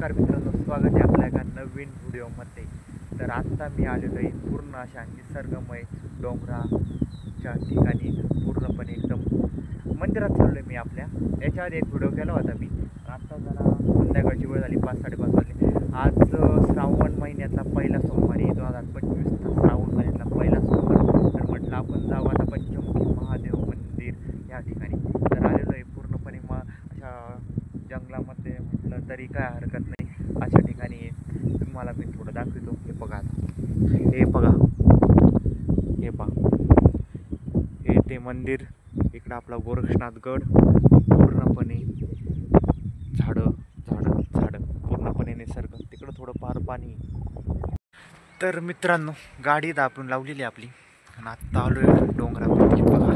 नमस्कार मित्रांनो, स्वागत आहे आपल्या एका नवीन व्हिडिओमध्ये। तर आत्ता मी आलेलो आहे पूर्ण अशा निसर्गमय डोंगराच्या ठिकाणी, पूर्णपणे एकदम मंदिरात चाललो आहे मी आपल्या। याच्या आधी एक व्हिडिओ केला होता मी। आत्ता जरा संध्याकाळची वेळ झाली, 5-5:30 वाजले। आज श्रावण महिन्यातला पहिला सोमवार आहे, 2025 श्रावण महिन्यातला पहिला सोमवार। तर म्हटलं आपण जाऊ आता पंचमुखी महादेव मंदिर या ठिकाणी। तर आलेलो आहे पूर्णपणे अशा जंगलामध्ये, म्हटलं तरी काय हरकत नाही। अशा ठिकाणी तुम्हाला मी थोडं दाखवतो। हे बघा, हे बघा, हे पहा, हे ते मंदिर। इकडं आपला गोरक्षनाथगड, पूर्णपणे झाडं झाडं झाडं, पूर्णपणे निसर्ग। तिकडं थोडं फार पाणी। तर मित्रांनो, गाडी आपण लावलेली आपली आणि आत्ता आलोय डोंगरावरती। बघा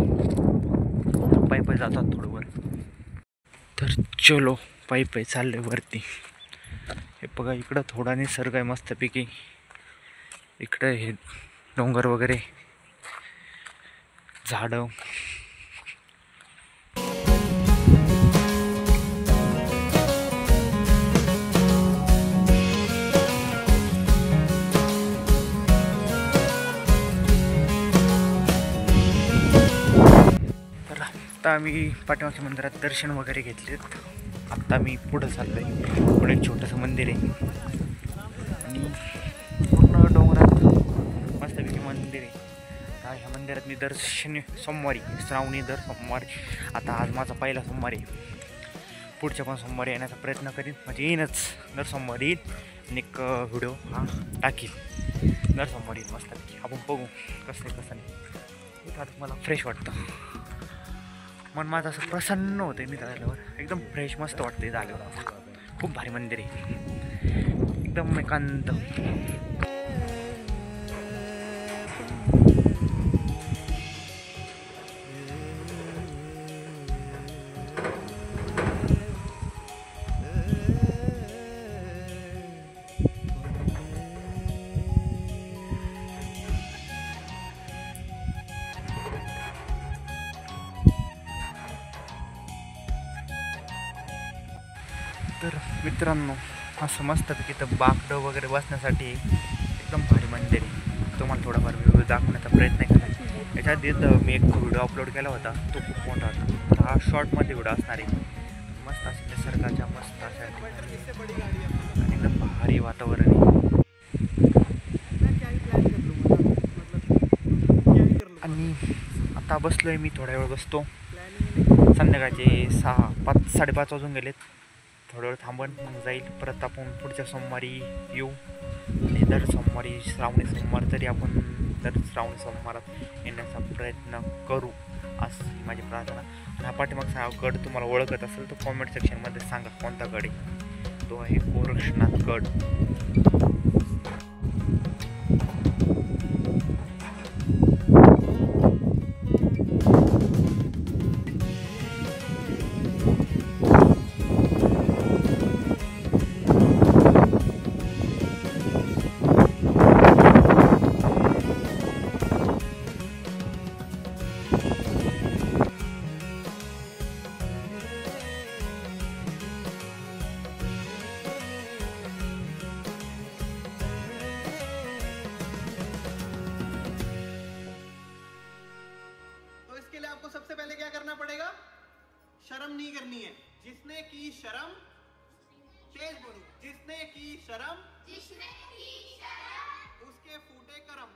पायी पायी जातात थोडं वर। तर चलो पायी पायी चालले वरती। हे बघा, इकडं थोडा निसर्ग आहे मस्तपैकी। इकडं हे डोंगर वगैरे, झाडं। तर आत्ता आम्ही पाठीमागच्या मंदिरात दर्शन वगैरे घेतलेत। आत्ता मी पुढं चाललो आहे। पुढे एक छोटंसं मंदिर आहे आणि पूर्ण डोंगरात मस्तपैकी मंदिर आहे। ह्या मंदिरात मी दर सोमवारी, श्रावणी दर सोमवारी, आता आज माझा पहिला सोमवार आहे। पुढच्या पण सोमवारी येण्याचा प्रयत्न करीन, म्हणजे येईनच, दर सोमवारी येईल आणि एक व्हिडिओ हा टाकील दर सोमवारी मस्तपैकी। आपण बघू कसं नाही। इथं मला फ्रेश वाटतं, मन माझं असं प्रसन्न होतं मी झाल्यावर, एकदम फ्रेश मस्त वाटतं झाल्यावर। खूप भारी मंदिर आहे, एकदम एकांत। तर मित्रांनो, असं मस्तपैकी तर बाकडं वगैरे बसण्यासाठी एकदम भारी मंदिर आहे। तुम्हाला थोडाफार व्हिडिओ दाखवण्याचा प्रयत्न केला। याच्या आधी मी एक व्हिडिओ अपलोड केला होता, तो खूप मोठा होता। हा शॉर्टमध्ये व्हिडिओ असणार आहे। मस्त असे निसर्गाच्या मस्त अशा आणि एकदम भारी वातावरण आहे। आणि आता बसलो आहे मी, थोडा वेळ बसतो। संध्याकाळचे 5-5:30 वाजून गेलेत। थोडा वेळ थांबून मग जाईल परत। आपण पुढच्या सोमवारी येऊ आणि दर सोमवारी, श्रावणी सोमवार तरी आपण दर श्रावणी सोमवारात येण्याचा प्रयत्न करू, अशी माझी प्रार्थना। आणि हा पाठीमागचा गड तुम्हाला ओळखत असेल तर कॉमेंट सेक्शनमध्ये सांगा कोणता गड आहे। तो आहे गोरक्षनाथगड। आपको सबसे पहले क्या करना पड़ेगा? शर्म नहीं करनी है। जिसने की शर्म, तेज बोलो, जिसने की शर्म उसके फूटे करम।